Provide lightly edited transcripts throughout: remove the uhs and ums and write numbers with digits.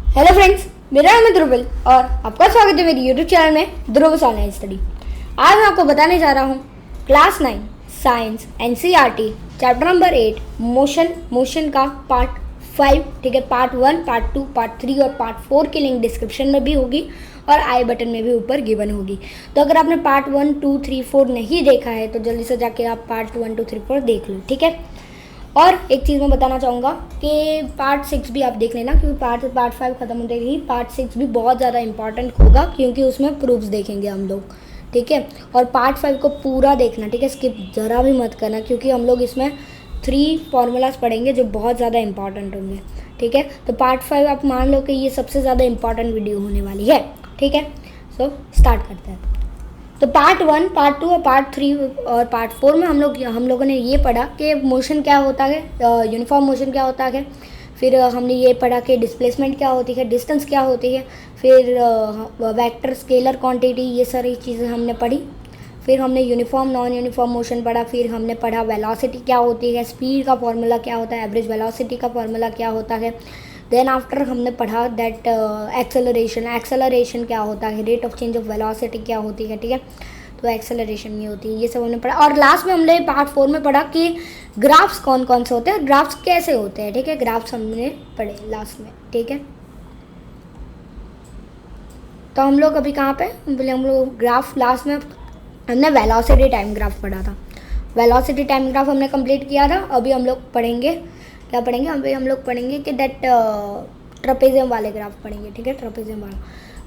Hello friends, मेरा नाम है ध्रुविल और आपका स्वागत है मेरी यूट्यूब चैनल में ध्रुविल ऑनलाइन स्टडी। आज मैं आपको बताने जा रहा हूँ class 9 science NCERT chapter number 8 motion का पार्ट 5। ठीक है, पार्ट 1, पार्ट 2, पार्ट 3 और पार्ट 4 की लिंक डिस्क्रिप्शन में भी होगी और आई बटन में भी ऊपर गिवन होगी। तो अगर आपने पार्ट 1, 2, 3, 4 नहीं देखा है तो जल्दी से जाके आप पार्ट 1, 2, 3, 4 देख लो। ठीक है, और एक चीज़ मैं बताना चाहूँगा कि पार्ट 6 भी आप देख लेना, क्योंकि पार्ट 5 ख़त्म होते ही पार्ट 6 भी बहुत ज़्यादा इंपॉर्टेंट होगा, क्योंकि उसमें प्रूफ्स देखेंगे हम लोग। ठीक है, और पार्ट 5 को पूरा देखना। ठीक है, स्किप ज़रा भी मत करना, क्योंकि हम लोग इसमें 3 फार्मूलाज पढ़ेंगे जो बहुत ज़्यादा इंपॉर्टेंट होंगे। ठीक है, तो पार्ट 5 आप मान लो कि ये सबसे ज़्यादा इंपॉर्टेंट वीडियो होने वाली है। ठीक है, सो स्टार्ट करते हैं। तो पार्ट 1, पार्ट 2 और पार्ट 3 और पार्ट 4 में हम लोगों ने ये पढ़ा कि मोशन क्या होता है, यूनिफॉर्म मोशन क्या होता है। फिर हमने ये पढ़ा कि डिस्प्लेसमेंट क्या होती है, डिस्टेंस क्या होती है, फिर वेक्टर, स्केलर क्वांटिटी, ये सारी चीज़ें हमने पढ़ी। फिर हमने यूनिफॉर्म नॉन यूनिफॉर्म मोशन पढ़ा। फिर हमने पढ़ा वेलोसिटी क्या होती है, स्पीड का फॉर्मूला क्या होता है, एवरेज वेलोसिटी का फॉर्मूला क्या होता है। देन आफ्टर हमने पढ़ा दैट एक्सेलरेशन क्या होता है, rate of change of velocity क्या होती है। ठीक है, तो एक्सेलरेशन ये होती है, ये सब हमने पढ़ा। और लास्ट में हमने पार्ट 4 में पढ़ा कि ग्राफ्स कौन कौन से होते हैं, ग्राफ्स कैसे होते हैं। ठीक है, ग्राफ्स हमने पढ़े लास्ट में। ठीक है, तो हम लोग अभी कहाँ पे बोले, हम लोग ग्राफ लास्ट में हमने वेलोसिटी टाइम ग्राफ पढ़ा था। वेलोसिटी टाइम ग्राफ हमने कंप्लीट किया था। अभी हम लोग पढ़ेंगे, क्या पढ़ेंगे, अभी हम लोग पढ़ेंगे कि दैट ट्रेपेजियम वाले ग्राफ पढ़ेंगे। ठीक है, ट्रेपेजियम वाला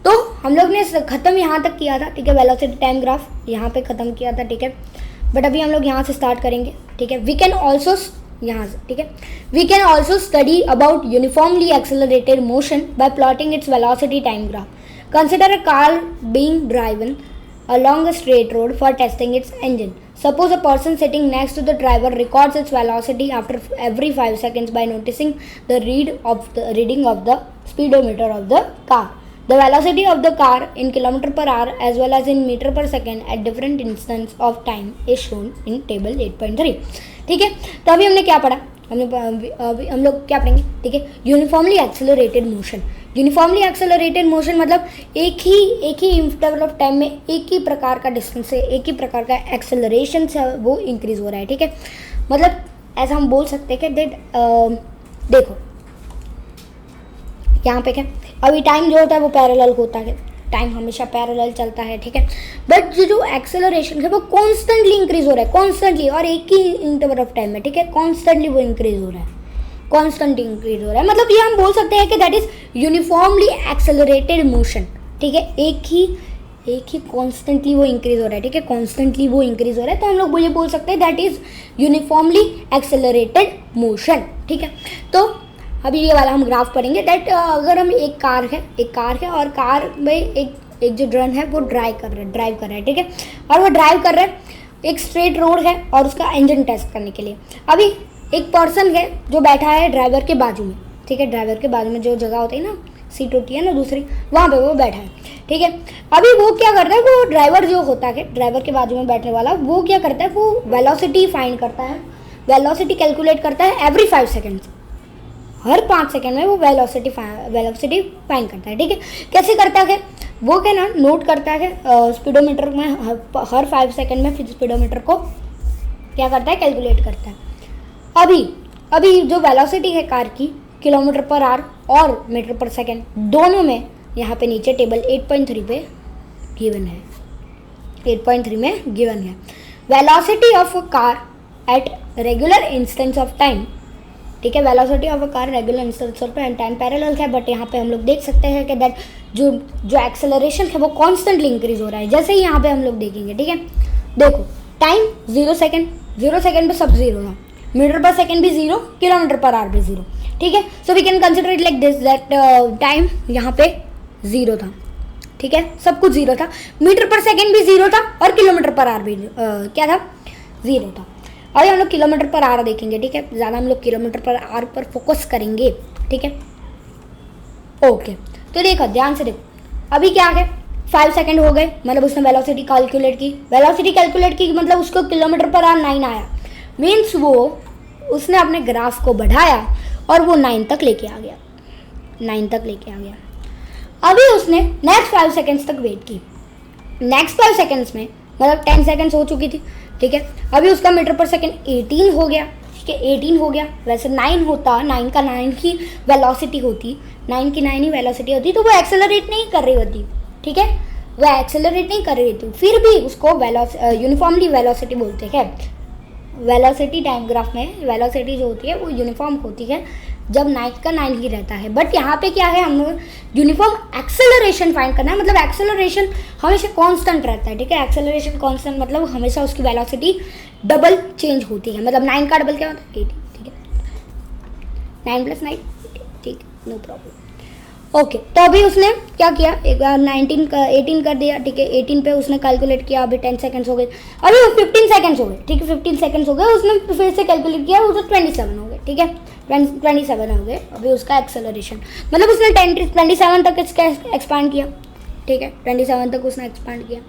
तो हम लोग ने ख़त्म यहाँ तक किया था। ठीक है, वेलोसिटी टाइम ग्राफ यहाँ पे ख़त्म किया था। ठीक है, बट अभी हम लोग यहाँ से स्टार्ट करेंगे। ठीक है, वी कैन ऑल्सो यहाँ से, ठीक है, we can also study about uniformly accelerated motion by plotting its velocity time graph. Consider a car being driven along a straight road for testing its engine. Suppose a person sitting next to the driver records its velocity after every 5 seconds by noticing the reading of the speedometer of the car. The velocity of the car in km/h as well as in meter per second at different instants of time is shown in table 8.3. ठीक है, तो अभी हमने क्या पढ़ा, अभी हम लोग क्या पढ़ेंगे। ठीक है, uniformly accelerated motion. Uniformly accelerated motion मतलब एक ही इंटरवल ऑफ टाइम में एक ही प्रकार का डिस्टेंस से एक ही प्रकार का एक्सेलरेशन से वो इंक्रीज हो रहा है। ठीक है, मतलब ऐसा हम बोल सकते हैं कि देखो यहाँ पे क्या, अभी टाइम जो होता है वो पैरेलल होता है, टाइम हमेशा पैरेलल चलता है। ठीक है, बट जो एक्सेलरेशन है वो कॉन्स्टेंटली इंक्रीज हो रहा है, कॉन्स्टेंटली, और एक ही इंटरवल ऑफ टाइम में। ठीक है, कॉन्स्टेंटली वो इंक्रीज हो रहा है, कॉन्स्टेंट इंक्रीज हो रहा है। मतलब ये हम बोल सकते हैं कि that is uniformly accelerated motion. ठीक है, एक ही कॉन्स्टेंटली वो इंक्रीज हो रहा है। ठीक है, कॉन्स्टेंटली वो इंक्रीज हो रहा है, तो हम लोग ये बोल सकते हैं that is uniformly accelerated motion. ठीक है, तो अभी ये वाला हम ग्राफ पढ़ेंगे दैट अगर हम एक कार है और कार में एक जो ड्रन है वो ड्राइव कर रहा है। ठीक है, और वो ड्राइव कर रहा है, एक स्ट्रेट रोड है और उसका इंजन टेस्ट करने के लिए। अभी एक पर्सन है जो बैठा है ड्राइवर के बाजू में। ठीक है, ड्राइवर के बाजू में जो जगह होती है ना, सीट होती है ना दूसरी, वहाँ पे वो बैठा है। ठीक है, अभी वो क्या करता है, वो ड्राइवर जो होता है, ड्राइवर के बाजू में बैठने वाला, वो क्या करता है, वो वेलोसिटी फाइंड करता है, वेलोसिटी कैलकुलेट करता है एवरी 5 सेकेंड्स। हर 5 सेकेंड में वो वेलोसिटी फाइंड करता है। ठीक है, कैसे करता है, वो क्या ना नोट करता है स्पीडोमीटर में, हर 5 सेकेंड में फिर स्पीडोमीटर को क्या करता है, कैलकुलेट करता है। अभी जो वेलोसिटी है कार की km/h और मीटर पर सेकेंड दोनों में यहाँ पे नीचे टेबल 8.3 पे गिवन है, 8.3 में गिवन है velocity of a car at regular instance of time. ठीक है, velocity of a car regular instance of time parallel है, बट यहाँ पे हम लोग देख सकते हैं कि दैट जो एक्सेलरेशन है वो कॉन्स्टेंटली इंक्रीज हो रहा है, जैसे ही यहाँ पे हम लोग देखेंगे। ठीक है, देखो टाइम 0 सेकेंड पे सब 0 था, मीटर पर सेकेंड भी 0, km/h भी 0। ठीक है, so we can consider it like this that time यहाँ पे 0 था। ठीक है, सब कुछ 0 था, मीटर पर सेकेंड भी 0 था और km/h भी क्या था, 0 था। अभी हम लोग km/h देखेंगे। ठीक है, ज़्यादा हम लोग km/h पर फोकस करेंगे। ठीक है, ओके, तो देखो ध्यान से देखो, अभी क्या है, 5 सेकेंड हो गए, मतलब उसने वेलोसिटी कैलकुलेट की, मतलब उसको km/h 9 आया, मीन्स वो उसने अपने ग्राफ को बढ़ाया और वो 9 तक लेके आ गया। 9 तक लेके आ गया। अभी उसने नेक्स्ट 5 सेकेंड्स तक वेट की। नेक्स्ट 5 सेकेंड्स में मतलब 10 सेकेंड्स हो चुकी थी, ठीक है। अभी उसका मीटर पर सेकेंड 18 हो गया, ठीक है, 18 हो गया। वैसे 9 होता, 9 का 9 ही वेलोसिटी होती, 9 की 9 ही वेलोसिटी होती, तो वो एक्सेलरेट नहीं कर रही होती, ठीक है, वह एक्सेलरेट नहीं कर रही थी, फिर भी उसको यूनिफॉर्मली वेलोसिटी बोलते हैं। वेलोसिटी टाइम ग्राफ में वेलोसिटी जो होती है वो यूनिफॉर्म होती है जब 9 का 9 ही रहता है। बट यहाँ पे क्या है, हम यूनिफॉर्म एक्सेलरेशन फाइंड करना है, मतलब एक्सेलरेशन हमेशा कांस्टेंट रहता है, ठीक है। एक्सेलरेशन कांस्टेंट मतलब हमेशा उसकी वेलोसिटी डबल चेंज होती है, मतलब 9 का डबल क्या होता है 18, ठीक है, 9 + 9, ठीक, नो प्रॉब्लम। ओके, तो अभी उसने क्या किया, एक बार 18 कर दिया, ठीक है। 18 पे उसने कैलकुलेट किया, अभी 10 सेकंड्स हो गए, अभी 15 सेकंड्स हो गए, ठीक है, 15 सेकंड्स हो गए। उसने फिर से कैलकुलेट किया, उसको 27 हो गए, ठीक है, 27 हो गए। अभी उसका एक्सेलरेशन मतलब उसने 27 तक इसका एक्सपांड किया, ठीक है, 27 तक उसने एक्सपांड किया।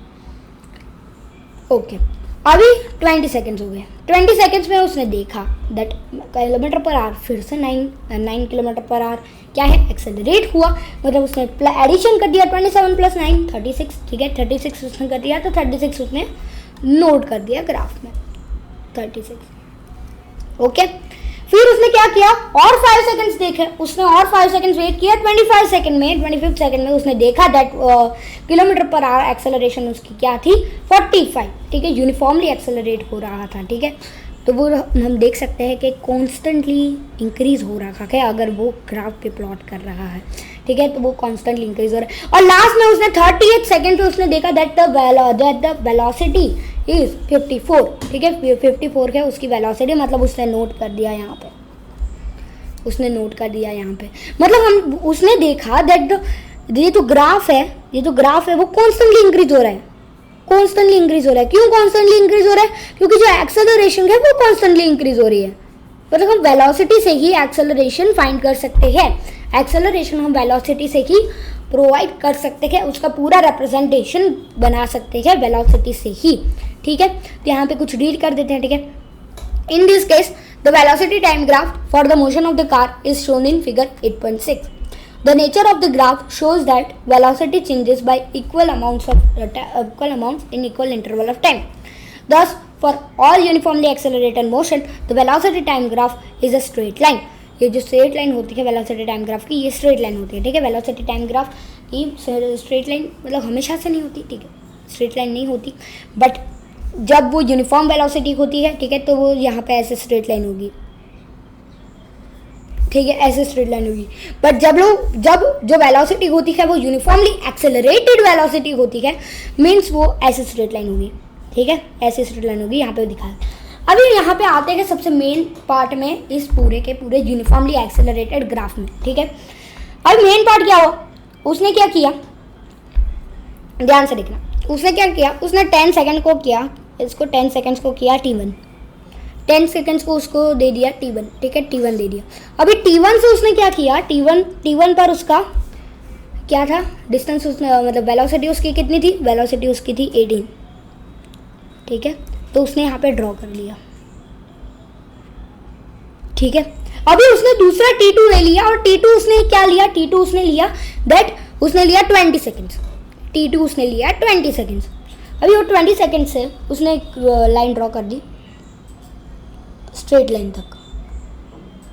ओके, अभी 20 सेकेंड्स हो गए। 20 सेकेंड्स में उसने देखा दैट किलोमीटर पर आवर फिर से 9 किलोमीटर पर आवर क्या है, एक्सेलरेट हुआ, मतलब उसने एडिशन कर दिया 27 + 9 36, ठीक है, 36 उसने कर दिया, तो 36 उसने नोट कर दिया ग्राफ में 36। ओके, फिर उसने क्या किया, और 5 सेकंड्स देखे, उसने और 5 सेकंड्स वेट किया। 25 सेकंड में 25 सेकंड में उसने देखा that kilometre per hour acceleration उसकी क्या थी 45, ठीक है, यूनिफॉर्मली एक्सेलरेट हो रहा था, ठीक है। तो वो हम देख सकते हैं कि कॉन्स्टेंटली इंक्रीज हो रहा है अगर वो ग्राफ पे प्लॉट कर रहा है, ठीक है, तो वो कॉन्स्टेंटली इंक्रीज हो रहा है। और लास्ट में उसने 38 सेकंड पे उसने देखा दैट द वेलोसिटी इज 54, ठीक है, 54 है उसकी वेलोसिटी, मतलब उसने नोट कर दिया यहाँ पे, उसने नोट कर दिया यहाँ पे, मतलब हम उसने देखा दैट ये जो ग्राफ है वो कॉन्स्टेंटली इंक्रीज हो रहा है, कॉन्स्टेंटली इंक्रीज हो रहा है। क्यों कॉन्स्टेंटली इंक्रीज हो रहा है, क्योंकि जो एक्सेलरेशन है वो कॉन्स्टेंटली इंक्रीज हो रही है, मतलब हम वेलोसिटी से ही एक्सेलरेशन फाइंड कर सकते हैं, एक्सेलरेशन हम वेलोसिटी से ही प्रोवाइड कर सकते हैं, उसका पूरा रिप्रेजेंटेशन बना सकते हैं वेलोसिटी से ही, ठीक है। तो यहाँ पे कुछ रीड कर देते हैं, ठीक है। In this case the velocity time graph for the motion of the car is shown in figure 8.6. The nature of the graph shows that velocity changes by equal amounts in equal interval of time. Thus, for all uniformly accelerated motion, the velocity time graph is a straight line. ये जो straight line होती है velocity time graph की, ये straight line होती है, ठीक है। वेलोसिटी टाइम ग्राफ की स्ट्रेट लाइन मतलब हमेशा से नहीं होती, ठीक है, स्ट्रेट लाइन नहीं होती, बट जब वो यूनिफॉर्म वेलोसिटी होती है, ठीक है, तो वो यहाँ पे ऐसे स्ट्रेट लाइन होगी, ठीक है, ऐसे स्ट्रेट लाइन होगी। बट जब जो वेलोसिटी होती है वो यूनिफॉर्मली एक्सेलरेटेड वेलोसिटी होती है, मीन्स वो ऐसे स्ट्रेट लाइन होगी, ठीक है, ऐसे स्ट्रेट लाइन होगी, यहाँ पे दिखाया। अभी यहाँ पे आते हैं सबसे मेन पार्ट में इस पूरे के पूरे यूनिफॉर्मली एक्सेलरेटेड ग्राफ में, ठीक है। अब मेन पार्ट क्या हुआ, उसने क्या किया, ध्यान से देखना, उसने क्या किया, उसने 10 सेकेंड को किया, इसको 10 सेकेंड्स को किया T1, 10 सेकेंड्स को उसको दे दिया T1, ठीक है, T1 दे दिया। अभी T1 से उसने क्या किया, T1 पर उसका क्या था डिस्टेंस, उसने मतलब वेलोसिटी उसकी कितनी थी, वेलोसिटी उसकी थी 18, ठीक है, तो उसने यहाँ पे ड्रॉ कर लिया, ठीक है। अभी उसने दूसरा T2 ले लिया, और T2 उसने क्या लिया, T2 उसने लिया दैट उसने लिया 20 सेकेंड्स, T2 उसने लिया 20 सेकेंड्स। अभी वो 20 सेकेंड से उसने एक लाइन ड्रॉ कर दी स्ट्रेट लाइन तक,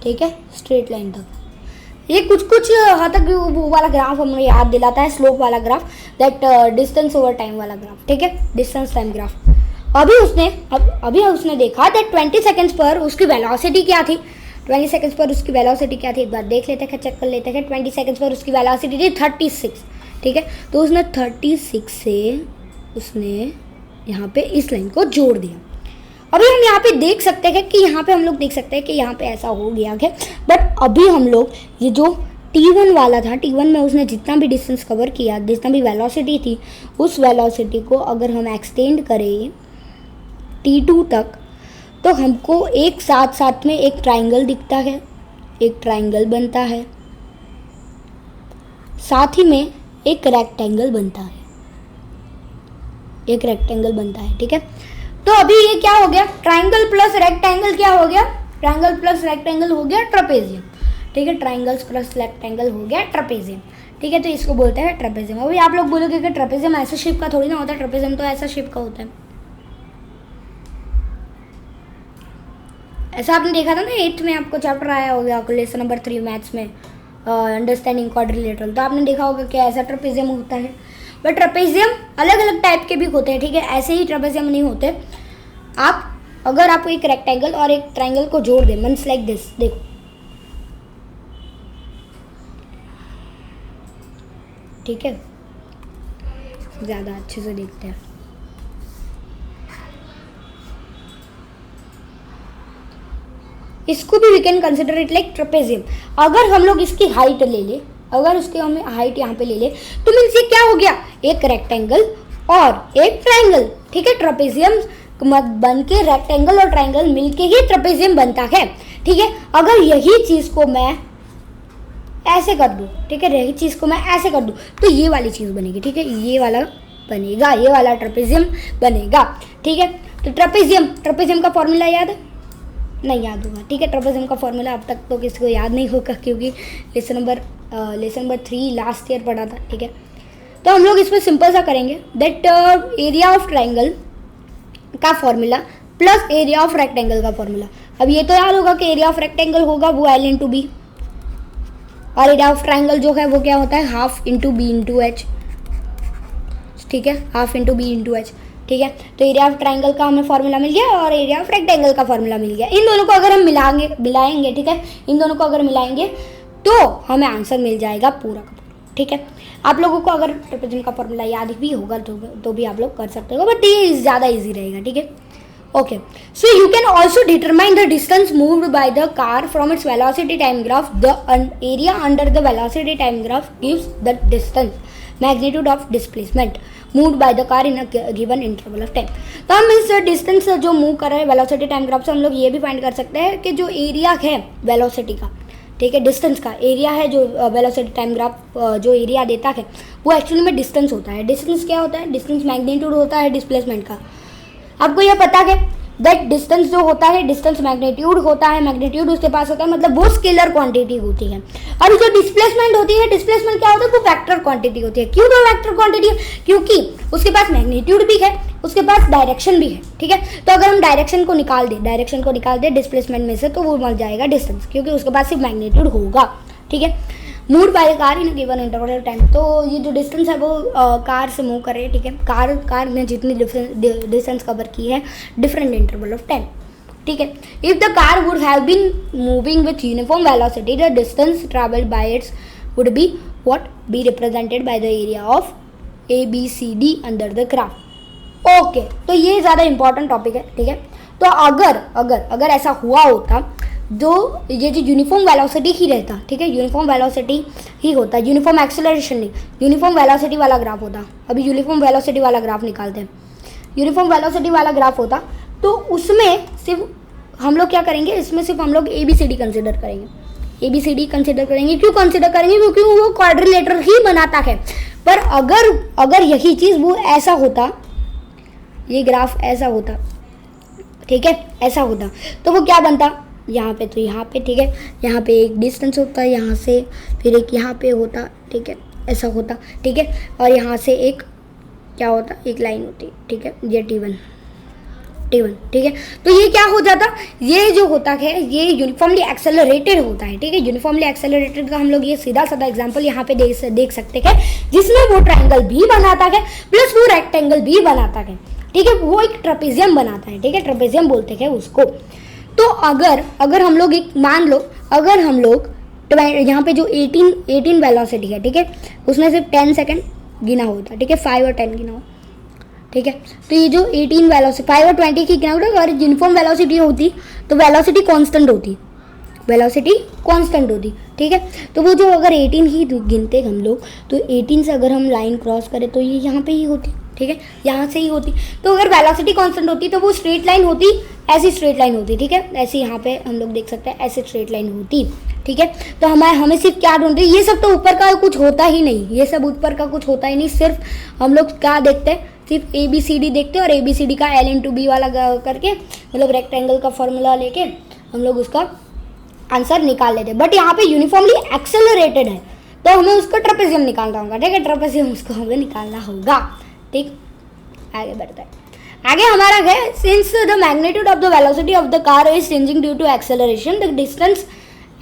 ठीक है, स्ट्रेट लाइन तक। ये कुछ हद तक वो वाला ग्राफ हमें याद दिलाता है, स्लोप वाला graph, that distance over time वाला ग्राफ, ठीक है, डिस्टेंस टाइम ग्राफ। अभी उसने देखा दैट 20 सेकेंड्स पर उसकी वेलोसिटी क्या थी, 20 सेकेंड्स पर उसकी वेलोसिटी क्या थी, एक बार देख लेते हैं, चेक कर लेते हैं। 20 सेकेंड्स पर उसकी वेलोसिटी थी 36, ठीक है, तो उसने 36 से उसने यहाँ पे इस लाइन को जोड़ दिया। अभी हम यहाँ पे देख सकते हैं कि यहाँ पे हम लोग देख सकते हैं कि यहाँ पे ऐसा हो गया है, बट अभी हम लोग ये जो T1 वाला था, T1 में उसने जितना भी डिस्टेंस कवर किया, जितना भी वेलोसिटी थी, उस वेलोसिटी को अगर हम एक्सटेंड करें T2 तक, तो हमको एक साथ में एक ट्राइंगल दिखता है, एक ट्राइंगल बनता है, साथ ही में एक रेक्टेंगल बनता है, एक रेक्टेंगल बनता है, ठीक है। तो अभी ये क्या हो गया, ट्राइंगल प्लस रेक्टेंगल क्या हो गया, ट्राइंगल प्लस रेक्टेंगल हो गया ट्रापेजियम। ठीक है, ट्राइंगल्स प्लस रेक्टेंगल हो गया ट्रेपेजियम, ठीक है, तो इसको बोलते हैं ट्रेपेजियम। अभी आप लोग बोलोगे कि ट्रेपेजियम ऐसे शेप का थोड़ी ना होता है, ट्रेपेजियम तो ऐसा शेप का होता है। ऐसा आपने देखा था ना 8th में, आपको चैप्टर आया होगा लेसन नंबर 3 मैथ्स में, अंडरस्टैंडिंग क्वाड्रिलेटरल, तो आपने देखा होगा कि ऐसा ट्रेपेजियम होता है। बट ट्रेपेजियम अलग अलग टाइप के भी होते हैं, ठीक है, ऐसे ही ट्रेपेजियम नहीं होते। आप अगर आप एक रेक्टेंगल और एक ट्राइंगल को जोड़ दें, मीन्स लाइक दिस, देखो ठीक है, ज़्यादा अच्छे से देखते हैं। इसको भी we can consider it like trapezium. अगर हम लोग इसकी हाइट ले ले, अगर उसकी हमें हाइट यहाँ पे ले ले, तो मीन्स ये क्या हो गया, एक रेक्टेंगल और एक ट्राइंगल, ठीक है, ट्रेपेजियम बन के रेक्टेंगल और ट्राइंगल मिलके ही ट्रेपेजियम बनता है, ठीक है। अगर यही चीज़ को मैं ऐसे कर दूँ, ठीक है, यही चीज़ को मैं ऐसे कर दूँ, तो ये वाली चीज़ बनेगी, ठीक है, ये वाला बनेगा, ये वाला ट्रेपेजियम बनेगा, ठीक है। तो ट्रेपेजियम का फॉर्मूला याद है? नहीं याद होगा, ठीक है, ट्रेपेजियम का फॉर्मूला अब तक तो किसी को याद नहीं होगा, क्योंकि लेसन नंबर 3 लास्ट ईयर पढ़ा था, ठीक है। तो हम लोग इसमें सिंपल सा करेंगे दैट एरिया ऑफ ट्राइंगल का formula plus area of rectangle का फॉर्मूला। अब ये तो याद होगा कि एरिया ऑफ रेक्टेंगल होगा वो L/B, और एरिया ऑफ ट्राइंगल जो है वो क्या होता है, half into B into H, ठीक है, half into B into H, ठीक है। तो एरिया ऑफ ट्राइंगल का हमें फॉर्मूला मिल गया और एरिया ऑफ रेक्टेंगल का फॉर्मूला मिल गया। इन दोनों को अगर हम मिलाएंगे, ठीक है, इन दोनों को अगर मिलाएंगे तो हमें आंसर मिल जाएगा पूरा का पूरा, ठीक है। आप लोगों को अगर ट्रेपेजियम का फॉर्मूला याद भी होगा तो भी आप लोग कर सकते हो, बट ये ज़्यादा ईजी रहेगा, ठीक है। Okay, so you can also determine the distance moved by the car from its velocity time graph. The area under the velocity time graph gives the distance magnitude of displacement moved by the car in a given interval of time. तो हम इस distance जो move कर रहे हैं velocity time graph से हम लोग ये भी फाइंड कर सकते हैं कि जो एरिया है वेलोसिटी का, ठीक है, डिस्टेंस का एरिया है, जो वेलोसिटी टाइम ग्राफ जो एरिया देता है वो एक्चुअली में डिस्टेंस होता है। डिस्टेंस क्या होता है? डिस्टेंस मैग्नीट्यूड होता है डिस्प्लेसमेंट का। आपको यह पता है दैट डिस्टेंस जो होता है डिस्टेंस मैग्नीट्यूड होता है, मैग्नीट्यूड उसके पास होता है, मतलब वो स्केलर क्वांटिटी होती है। और जो डिस्प्लेसमेंट होती है, डिस्प्लेसमेंट क्या होता है? वो वेक्टर क्वांटिटी होती है। क्यों वो वेक्टर क्वांटिटी है? क्योंकि उसके पास मैग्नीट्यूड भी है, उसके पास डायरेक्शन भी है, ठीक है। तो अगर हम डायरेक्शन को निकाल दें डिस्प्लेसमेंट में से, तो वो मिल जाएगा डिस्टेंस, क्योंकि उसके पास सिर्फ मैग्नीट्यूड होगा, ठीक है। Move by car in given interval of time, तो ये जो डिस्टेंस है वो कार से मूव कर रही है, ठीक है। कार ने जितनी डिस्टेंस कवर की है डिफरेंट इंटरवल ऑफ टाइम, ठीक है। If the car would have been moving with uniform velocity, the distance travelled by its would be what? Be represented by the area of ABCD under the graph. Okay, तो ये ज़्यादा important topic है, ठीक है। तो अगर ऐसा हुआ होता, जो ये जो यूनिफॉर्म वेलोसिटी ही रहता, ठीक है, यूनिफॉर्म वेलोसिटी ही होता, यूनिफॉर्म एक्सेलरेशन नहीं, यूनिफॉर्म वेलोसिटी वाला ग्राफ होता। अभी यूनिफॉर्म वेलोसिटी वाला ग्राफ निकालते हैं। यूनिफॉर्म वेलोसिटी वाला ग्राफ होता तो उसमें सिर्फ हम लोग क्या करेंगे, इसमें सिर्फ हम लोग ABCD कंसिडर करेंगे। ABCD कंसिडर करेंगे, क्यों कंसिडर करेंगे? क्योंकि वो क्वाड्रिलेटरल ही बनाता है। पर अगर यही चीज़ वो ऐसा होता, ये ग्राफ ऐसा होता, ठीक है, ऐसा होता, तो वो क्या बनता? यहाँ पे तो यहाँ पे, ठीक है, यहाँ पे एक डिस्टेंस होता है यहाँ से, फिर एक यहाँ पे होता, ठीक है, ऐसा होता, ठीक है, और यहाँ से एक क्या होता? एक लाइन होती, ठीक है, ये T1, ठीक है। तो ये क्या हो जाता? ये जो होता है ये यूनिफॉर्मली एक्सेलरेटेड होता है, ठीक है। यूनिफॉर्मली एक्सेलरेटेड का हम लोग ये सीधा साधा एग्जांपल यहाँ पे देख सकते हैं, जिसमें वो ट्राइंगल भी बनाता है प्लस वो रेक्टेंगल भी बनाता है, ठीक है, वो एक ट्रेपेजियम बनाता है, ठीक है, ट्रेपेजियम बोलते हैं उसको। तो अगर हम लोग एक मान लो, अगर हम लोग यहाँ पे जो 18 वेलोसिटी है, ठीक है, उसमें से 10 सेकेंड गिना होता, ठीक है, 5 और 10 गिना हो, ठीक है। तो ये जो 18 वेलोसिटी 5 और 20 की गिना होता, अगर यूनिफॉर्म वेलोसिटी होती तो वेलोसिटी कांस्टेंट होती, ठीक है। तो वो जो अगर 18 ही गिनते हम लोग, तो 18 से अगर हम लाइन क्रॉस करें तो ये यहाँ पे ही होती, ठीक है, यहाँ से ही होती। तो अगर वेलोसिटी कांस्टेंट होती तो वो स्ट्रेट लाइन होती, ऐसी स्ट्रेट लाइन होती, ठीक है, ऐसे यहाँ पे हम लोग देख सकते हैं, ऐसे स्ट्रेट लाइन होती, ठीक है। तो हमें सिर्फ क्या ढूंढते हैं? ये सब तो ऊपर का कुछ होता ही नहीं, ये सब ऊपर का कुछ होता ही नहीं, सिर्फ हम लोग क्या देखते हैं? सिर्फ ABCD देखते हैं, और ABCD का L/B वाला करके, मतलब रेक्टेंगल का फॉर्मूला लेके हम लोग उसका आंसर निकाल लेते। बट यहाँ पे यूनिफॉर्मली एक्सेलरेटेड है तो हमें उसको ट्रेपेजियम निकालना होगा, ठीक है, ट्रेपेजियम उसको हमें निकालना होगा। ठीक, आगे बढ़ते हैं। आगे हमारा है, since the magnitude of the velocity of the car is changing due to acceleration, the distance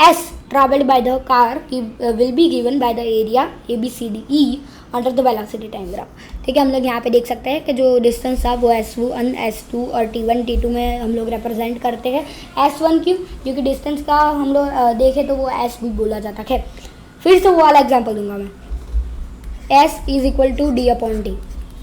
s traveled by the car will be given by the area ABCDE under the velocity time graph. ठीक है, हम लोग यहाँ पे देख सकते हैं कि जो डिस्टेंस था वो S1, S2 और T1, T2 में हम लोग रिप्रेजेंट करते हैं। S1 क्यों? क्योंकि डिस्टेंस का हम लोग देखें तो वो S भी बोला जाता है। फिर से वो वाला एग्जाम्पल दूंगा मैं, S is equal to D/T।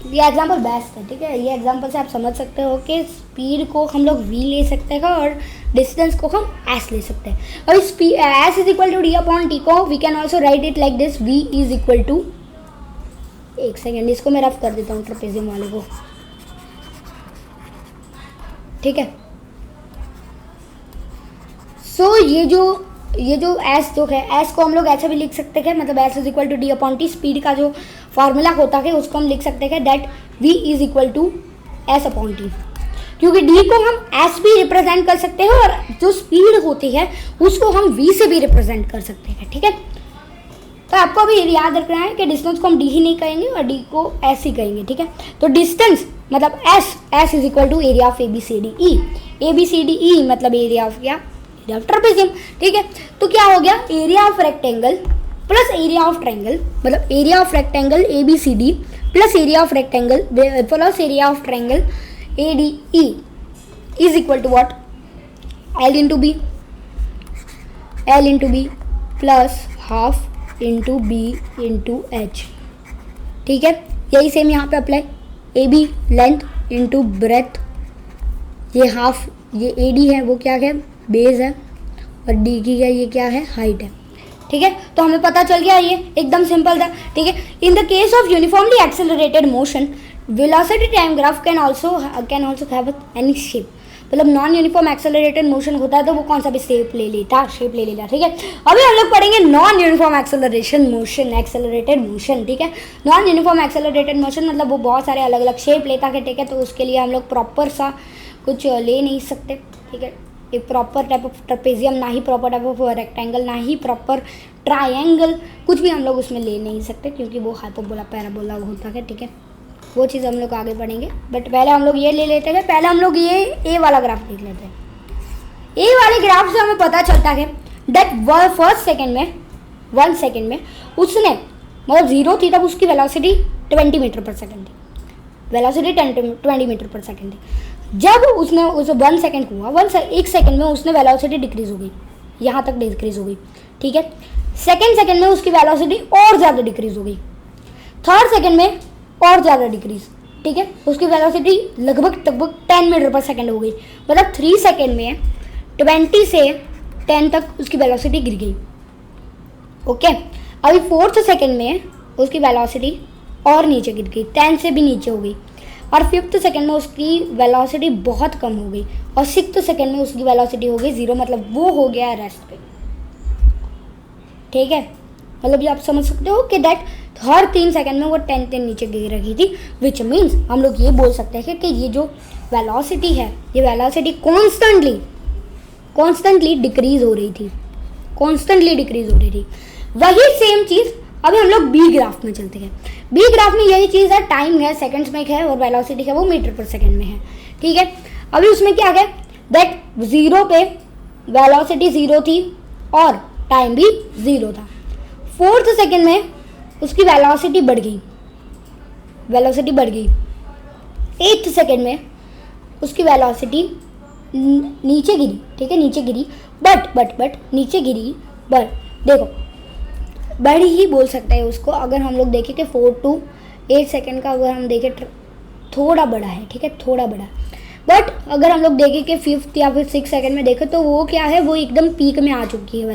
ये एग्जाम्पल बेस्ट है। ठीक है, ये एग्जाम्पल से आप समझ सकते हो कि स्पीड को हम लोग v ले सकते हैं और डिस्टेंस को हम s ले सकते हैं। और s is equal to D/T को we can also write it like this, v is equal to, एक सेकेंड इसको मैं रफ कर देता हूँ ट्रेपेजियम वाले को। ठीक है, सो ये जो s जो है, s को हम लोग ऐसे भी लिख सकते हैं, मतलब s is equal to D/T, speed का जो फार्मूला होता है उसको हम लिख सकते हैं that v is equal to s/T, क्योंकि d को हम s भी रिप्रेजेंट कर सकते हैं और जो स्पीड होती है उसको हम v से भी रिप्रेजेंट कर सकते हैं। ठीक है, तो आपको अभी याद रखना है कि डिस्टेंस को हम d ही नहीं कहेंगे और d को s ही कहेंगे। ठीक है, तो डिस्टेंस मतलब s is equal to area of ABCDE, ABCDE मतलब एरिया ऑफ क्या, ट्रेपेजियम। ठीक है, तो क्या हो गया, area of rectangle plus area of triangle, मतलब area of rectangle ABCD plus area of rectangle plus area of triangle ADE is equal to what, L into B plus half into B into H। ठीक है, यही same यहाँ पे apply, AB length into breadth, ये half, ये AD है वो क्या है, बेस है, और D की ये क्या है, हाइट है। ठीक है, तो हमें पता चल गया, ये एकदम सिंपल था। ठीक है, in the case of uniformly accelerated motion velocity time graph can also have any shape, मतलब नॉन यूनिफॉर्म एक्सेलरेटेड मोशन होता है तो वो कौन सा भी शेप ले लेता। ठीक है, अभी हम लोग पढ़ेंगे नॉन यूनिफॉर्म एक्सेलरेटेड मोशन। ठीक है, नॉन यूनिफॉर्म एक्सेलरेटेड मोशन मतलब वो बहुत सारे अलग अलग शेप लेता है। ठीक है, तो उसके लिए हम लोग प्रॉपर सा कुछ ले नहीं सकते। ठीक है, एक प्रॉपर टाइप ऑफ ट्रेपेजियम, ना ही प्रॉपर टाइप ऑफ रेक्टेंगल, ना ही प्रॉपर ट्रायंगल, कुछ भी हम लोग उसमें ले नहीं सकते क्योंकि वो हाइपरबोला पैराबोला होता है। ठीक है, वो चीज़ हम लोग आगे पढ़ेंगे, बट पहले हम लोग ये ले लेते हैं। पहले हम लोग ये ए वाला ग्राफ देख लेते हैं। ए वाले ग्राफ से हमें पता चलता है दैट 1 सेकेंड में उसने, मतलब 0 थी तब उसकी वेलोसिटी 20 मीटर पर सेकेंड थी, वेलोसिटी 20 मीटर पर सेकेंड थी। जब उसने उस 1 सेकेंड हुआ, 1 सेकेंड में उसने वेलोसिटी डिक्रीज हो गई, यहाँ तक डिक्रीज हो गई। ठीक है, सेकेंड सेकेंड में उसकी वेलोसिटी और ज़्यादा डिक्रीज हो गई, थर्ड सेकेंड में और ज़्यादा डिक्रीज। ठीक है, उसकी वेलोसिटी लगभग 10 मीटर पर सेकेंड हो गई, मतलब 3 सेकेंड में 20 से 10 तक उसकी वेलोसिटी गिर गई। ओके, अभी 4th सेकेंड में उसकी वेलोसिटी और नीचे गिर गई, 10 से भी नीचे हो गई, और 5th सेकेंड में उसकी वेलोसिटी बहुत कम हो गई, और 6th सेकेंड में उसकी वेलोसिटी हो गई 0, मतलब वो हो गया रेस्ट पे। ठीक है, मतलब ये आप समझ सकते हो कि दैट हर 3 सेकेंड में वो 10 नीचे गिर रही थी, विच मीन्स हम लोग ये बोल सकते हैं कि ये जो वेलोसिटी है, ये वेलोसिटी कॉन्स्टेंटली डिक्रीज हो रही थी, वही सेम चीज़ अभी हम लोग बी ग्राफ में चलते हैं। बी ग्राफ में यही चीज़ है, टाइम है सेकंड्स में है और वेलोसिटी है वो मीटर पर सेकंड में है। ठीक है, अभी उसमें क्या है दैट 0 पे वेलोसिटी 0 थी और टाइम भी 0 था। 4th सेकंड में उसकी वेलोसिटी बढ़ गई, 8th सेकंड में उसकी वेलोसिटी नीचे गिरी। ठीक है, नीचे गिरी, बट देखो बड़ी ही बोल सकते हैं उसको, अगर हम लोग देखें कि 4 to 8 सेकेंड का अगर हम देखें थोड़ा बड़ा है। ठीक है, थोड़ा बड़ा, बट अगर हम लोग देखें कि 5th या फिर 6 सेकेंड में देखें तो वो क्या है, वो एकदम पीक में आ चुकी है,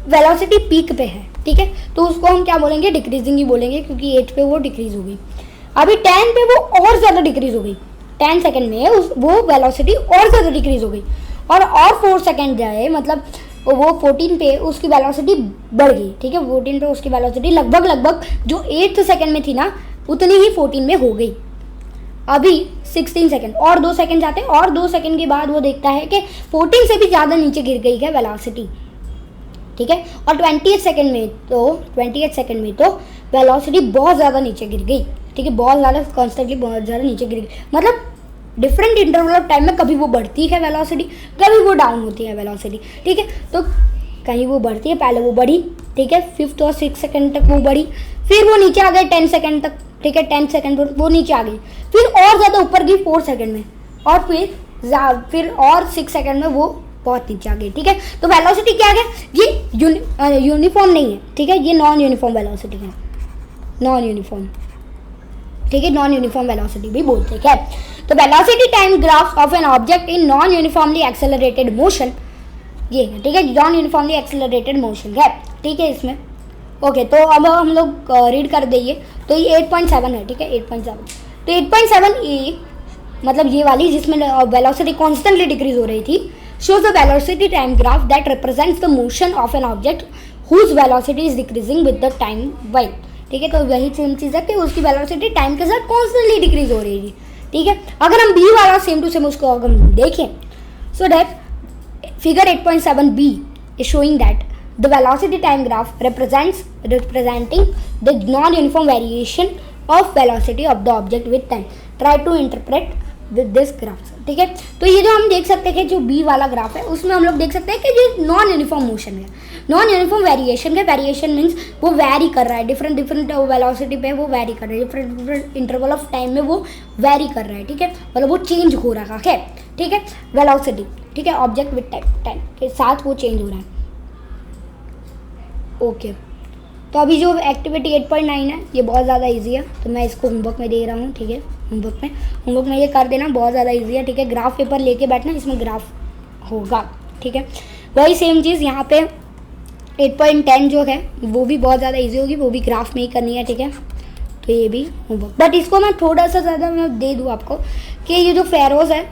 वेलोसिटी पीक पे है। ठीक है, तो उसको हम क्या बोलेंगे, डिक्रीजिंग ही बोलेंगे, क्योंकि 8 पे वो डिक्रीज हो गई। अभी 10 पे वो और ज़्यादा डिक्रीज हो गई, 10 सेकेंड में वो वेलोसिटी और ज़्यादा डिक्रीज हो गई, और 4 सेकेंड जाए, मतलब वो 14 पे उसकी वेलोसिटी बढ़ गई। ठीक है, 14 पे उसकी वेलोसिटी लगभग जो 8th सेकेंड में थी ना, उतनी ही 14 में हो गई। अभी 16 सेकंड, और 2 सेकंड जाते हैं, और 2 सेकंड के बाद वो देखता है कि 14 से भी ज़्यादा नीचे गिर गई है वेलोसिटी, ठीक है। और 28 सेकंड में तो वेलोसिटी बहुत ज़्यादा नीचे गिर गई, ठीक है, बहुत ज़्यादा कॉन्स्टेंटली बहुत ज़्यादा नीचे गिर गई। मतलब डिफरेंट इंटरवल ऑफ टाइम में कभी वो बढ़ती है वेलोसिटी, कभी वो डाउन होती है वेलोसिटी, ठीक है। तो कहीं वो बढ़ती है, पहले वो बढ़ी, ठीक है, 5 और 6 सेकंड तक वो बढ़ी, फिर वो नीचे आ गए 10 सेकंड तक, ठीक है, 10 सेकंड पर वो नीचे आ गई, फिर और ज़्यादा ऊपर गई 4 सेकंड में, और फिर और 6 सेकंड में वो बहुत नीचे आ गई, ठीक है। तो वेलोसिटी क्या है, ये यूनिफॉर्म नहीं है, ठीक है, ये नॉन यूनिफॉर्म वेलोसिटी है, नॉन यूनिफॉर्म, ठीक है, नॉन यूनिफॉर्म वेलोसिटी भी बोलते हैं। तो velocity time graph of an object in non uniformly accelerated motion, ये है, ठीक है, नॉन यूनिफॉर्मली एक्सेलरेटेड मोशन है, ठीक है, इसमें ओके। तो अब हम लोग रीड कर देंगे, तो ये 8.7 है, ठीक है, 8.7। तो 8.7 ए मतलब ये वाली जिसमें वेलोसिटी कॉन्स्टेंटली डिक्रीज हो रही थी, shows the velocity time graph that represents the motion of an object whose velocity is decreasing with the time while, ठीक है। तो वही सेम चीज़ है कि उसकी वेलोसिटी टाइम के साथ कॉन्स्टेंटली डिक्रीज हो रही थी, ठीक है। अगर हम बी वाला सेम टू सेम उसको अगर हम देखें, so that figure 8.7 B is showing that the velocity time graph representing the non-uniform variation of velocity of the object with time. Try to interpret with this graph, ठीक है। तो ये जो हम देख सकते हैं कि जो बी वाला ग्राफ है उसमें हम लोग देख सकते हैं कि जो नॉन यूनिफॉर्म मोशन है, नॉन यूनिफॉर्म वेरिएशन है, वेरिएशन मीन्स वो वैरी कर रहा है, डिफरेंट वेलोसिटी पे वो वैरी कर रहा है, डिफरेंट इंटरवल ऑफ टाइम में वो वैरी कर रहा है, ठीक है, मतलब वो चेंज हो रहा है, ठीक है, वेलोसिटी, ठीक है, ऑब्जेक्ट विद टाइम के साथ वो चेंज हो रहा है, ओके। तो अभी जो एक्टिविटी 8.9 है ये बहुत ज़्यादा इजी है, तो मैं इसको होमवर्क में दे रहा हूँ, ठीक है, होमवर्क में ये कर देना, बहुत ज़्यादा इजी है, ठीक है। ग्राफ पेपर लेके बैठना, इसमें ग्राफ होगा, ठीक है। वही सेम चीज़ यहाँ पे 8.10 जो है वो भी बहुत ज़्यादा इजी होगी, वो भी ग्राफ में ही करनी है, ठीक है। तो ये भी होमवर्क, बट इसको मैं थोड़ा सा ज़्यादा मैं दे दूँ आपको कि ये जो फेरोज है,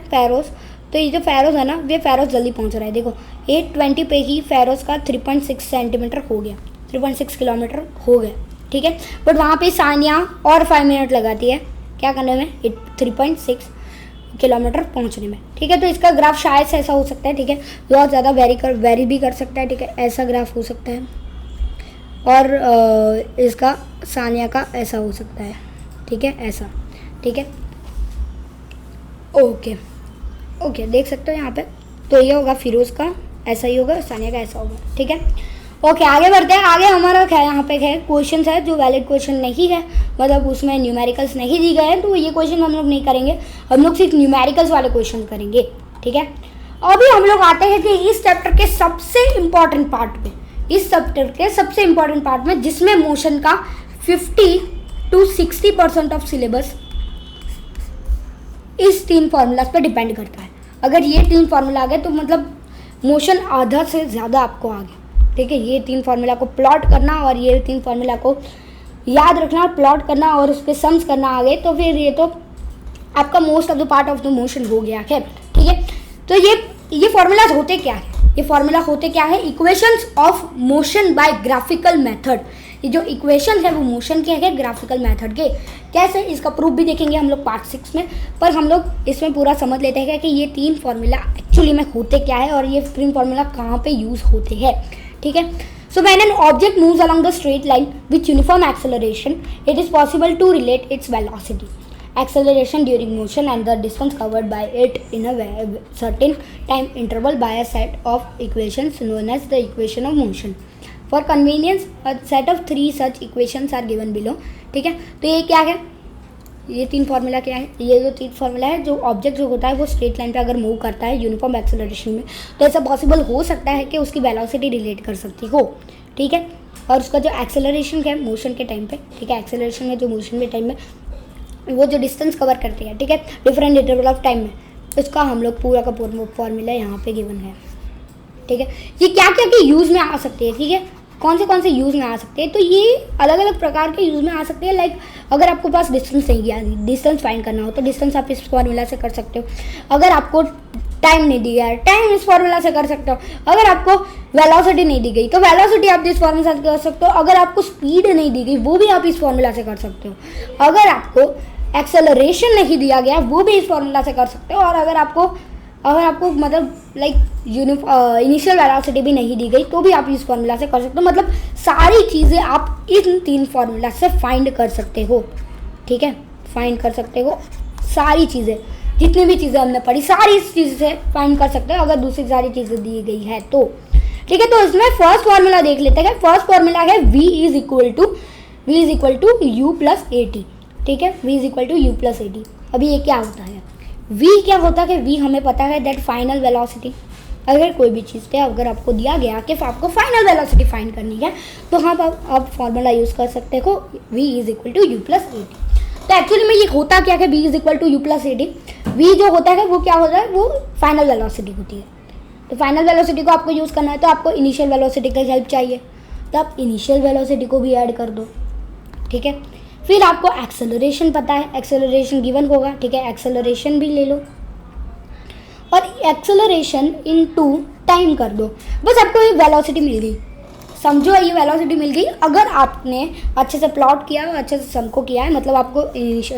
तो ये जो फेरोज है ना, ये फेरोज जल्दी पहुँच रहा है, देखो 820 पे ही फेरोज का 3.6 सेंटीमीटर हो गया, 3.6 किलोमीटर हो गया, ठीक है। बट वहाँ पे सानिया और 5 मिनट लगाती है क्या करने में, 3.6 किलोमीटर पहुँचने में, ठीक है। तो इसका ग्राफ शायद से ऐसा हो सकता है, ठीक है, बहुत ज़्यादा वेरी भी कर सकता है, ठीक है, ऐसा ग्राफ हो सकता है, और इसका सानिया का ऐसा हो सकता है, ठीक है, ऐसा, ठीक है, ओके, देख सकते हो यहाँ पे। तो ये होगा फिरोज़ का ऐसा ही होगा, सानिया का ऐसा होगा, ठीक है, ओके। आगे बढ़ते हैं, आगे हमारा क्या यहाँ पे है क्वेश्चन है जो वैलिड क्वेश्चन नहीं है, मतलब उसमें न्यूमेरिकल्स नहीं दी गए हैं, तो ये क्वेश्चन हम लोग नहीं करेंगे, हम लोग सिर्फ न्यूमेरिकल्स वाले क्वेश्चन करेंगे, ठीक है। अभी हम लोग आते हैं कि इस चैप्टर के सबसे इम्पॉर्टेंट पार्ट में, जिसमें मोशन का 50 to 60% ऑफ सिलेबस इस 3 फार्मूलाज पर डिपेंड करता है। अगर ये 3 फार्मूला आ गए तो मतलब मोशन आधा से ज़्यादा आपको आ गया, ठीक है। ये 3 फार्मूला को प्लॉट करना और ये 3 फार्मूला को याद रखना, प्लॉट करना और उस पर सम्स करना आ गए, तो फिर ये तो आपका most of the part of the motion हो गया है, ठीक है। तो ये फार्मूलाज होते क्या है, ये फार्मूला होते क्या है, equations of motion by graphical method. ये जो इक्वेशन है वो मोशन के है ग्राफिकल मेथड के, कैसे इसका प्रूफ भी देखेंगे हम लोग पार्ट 6 में, पर हम लोग इसमें पूरा समझ लेते हैं कि ये 3 फार्मूला एक्चुअली में होते क्या है और ये 3 फार्मूला कहाँ पे यूज़ होते हैं, ठीक है। So when an object moves along the straight line with uniform acceleration, it is possible to relate its velocity, acceleration during motion and the distance covered by it in a certain time interval by a set of equations known as the equation of motion. For convenience, a set of 3 such equations are given below, ठीक है। तो ये क्या है, ये 3 formula क्या है, ये जो 3 फार्मूला है, जो ऑब्जेक्ट जो होता है वो स्ट्रेट लाइन पे अगर मूव करता है यूनिफॉर्म एक्सेलरेशन में, तो ऐसा पॉसिबल हो सकता है कि उसकी वेलोसिटी रिलेट कर सकती हो, ठीक है। और उसका जो एक्सेलरेशन है मोशन के टाइम पे, ठीक है, एक्सेलरेशन में जो मोशन के टाइम में वो जो डिस्टेंस कवर करती है, ठीक है, डिफरेंट इंटरवल ऑफ टाइम में, उसका हम लोग पूरा का पूरा फॉर्मूला यहाँ पे गिवन है, ठीक है। ये क्या क्या के यूज़ में आ सकते हैं, ठीक है, कौन से यूज़ में आ सकते हैं, तो ये अलग अलग प्रकार के यूज़ में आ सकते हैं। लाइक अगर आपको पास डिस्टेंस नहीं गया, डिस्टेंस फाइंड करना हो तो डिस्टेंस आप इस फॉर्मूला से कर सकते हो। अगर आपको टाइम नहीं दिया है, टाइम इस फॉर्मूला से कर सकते हो। अगर आपको वेलोसिटी नहीं दी गई तो वेलोसिटी आप इस फॉर्मूला से कर सकते हो। अगर आपको स्पीड नहीं दी गई वो भी आप इस फॉर्मूला से कर सकते हो। अगर आपको एक्सेलरेशन नहीं दिया गया वो भी इस फॉर्मूला से कर सकते हो। और अगर आपको मतलब लाइक इनिशियल वेलोसिटी भी नहीं दी गई तो भी आप इस फॉर्मूला से कर सकते हो। मतलब सारी चीज़ें आप इन 3 फॉर्मूला से फाइंड कर सकते हो, ठीक है, फाइंड कर सकते हो। सारी चीज़ें, जितनी भी चीज़ें हमने पढ़ी, सारी इस चीज़ से फाइंड कर सकते हो अगर दूसरी सारी चीज़ें दी गई है तो, ठीक है। तो इसमें फर्स्ट फॉर्मूला देख लेते हैं। फर्स्ट फॉर्मूला है v is equal to U plus A T, ठीक है, v is equal to U plus A T. अभी ये क्या होता है, v क्या होता है, v हमें पता है दैट फाइनल वेलोसिटी। अगर कोई भी चीज़ पे अगर आपको दिया गया कि आपको फाइनल वेलोसिटी फाइंड करनी है तो हाँ आप फॉर्मूला यूज़ कर सकते हो v is equal to U plus A T. तो एक्चुअली में ये होता क्या है, v is equal to U plus A T. v जो होता है वो क्या होता है, वो फाइनल वेलोसिटी होती है। तो फाइनल वेलोसिटी को आपको यूज़ करना है तो आपको इनिशियल वेलोसिटी की हेल्प चाहिए, तो आप इनिशियल वेलोसिटी को भी ऐड कर दो, ठीक है। फिर आपको एक्सेलरेशन पता है, एक्सेलरेशन गिवन होगा, ठीक है, एक्सेलरेशन भी ले लो और एक्सेलरेशन इनटू टाइम कर दो। बस आपको ये वेलोसिटी मिल गई, समझो ये वेलोसिटी मिल गई। अगर आपने अच्छे से प्लॉट किया और अच्छे से सम को किया है, मतलब आपको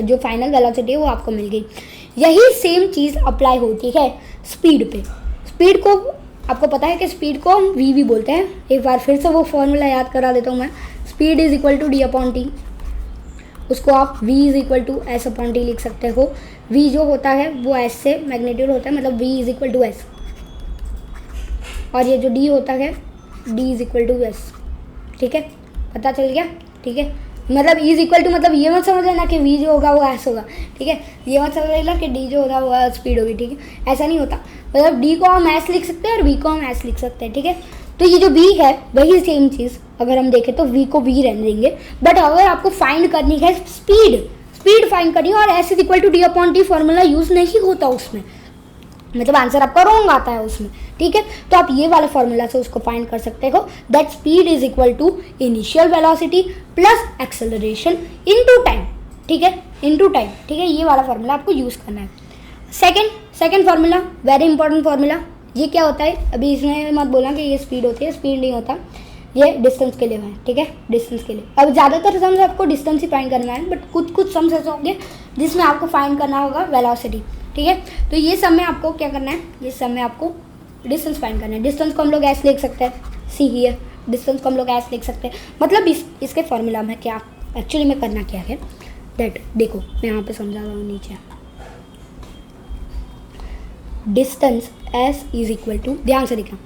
जो फाइनल वेलोसिटी है वो आपको मिल गई। यही सेम चीज़ अप्लाई होती है स्पीड पे। स्पीड को आपको पता है कि स्पीड को हम v भी बोलते हैं। एक बार फिर से वो फॉर्मूला याद करा देता हूँ मैं, speed is equal to D upon T. उसको आप v is equal to S upon T लिख सकते हो। v जो होता है वो s से मैग्नीट्यूड होता है, मतलब v is equal to S, और ये जो d होता है d is equal to S, ठीक है, पता चल गया, ठीक है। मतलब e इज इक्वल टू, मतलब ये मत समझ लेना कि v जो होगा वो s होगा, ठीक है, ये मत समझ लेना कि d जो होगा वो स्पीड होगी, ठीक है, ऐसा नहीं होता। मतलब d को हम s लिख सकते हैं और v को हम s लिख सकते हैं, ठीक है। तो ये जो v है वही सेम चीज़ अगर हम देखें तो v को v रहने देंगे, बट अगर आपको फाइंड करनी है स्पीड फाइंड करनी है और s is equal to D upon T formula use नहीं होता उसमें, मतलब आंसर आपका रॉन्ग आता है उसमें, ठीक है। तो आप ये वाले फॉर्मूला से उसको फाइंड कर सकते हो that speed is equal to initial velocity plus acceleration into time, ठीक है, इनटू टाइम, ठीक है। ये वाला फॉर्मूला आपको यूज़ करना है। Second formula very important formula. ये क्या होता है, अभी इसमें मत बोलना कि ये स्पीड होती है, स्पीड नहीं होता, ये डिस्टेंस के लिए है, ठीक है, डिस्टेंस के लिए। अब ज़्यादातर सम्स आपको डिस्टेंस ही फाइंड करना है, बट कुछ सम्स ऐसे होंगे जिसमें आपको फाइंड करना होगा वेलोसिटी, ठीक है। तो ये सब में आपको क्या करना है, ये सब में आपको डिस्टेंस फाइंड करना है। डिस्टेंस को हम लोग ऐसे लिख सकते हैं, सी हियर, डिस्टेंस को हम लोग ऐसे लिख सकते हैं। मतलब इसके फॉर्मूला में क्या एक्चुअली में करना क्या है दैट, देखो मैं यहाँ पे समझा रहा हूँ नीचे। Distance S is equal to, ध्यान से देखना,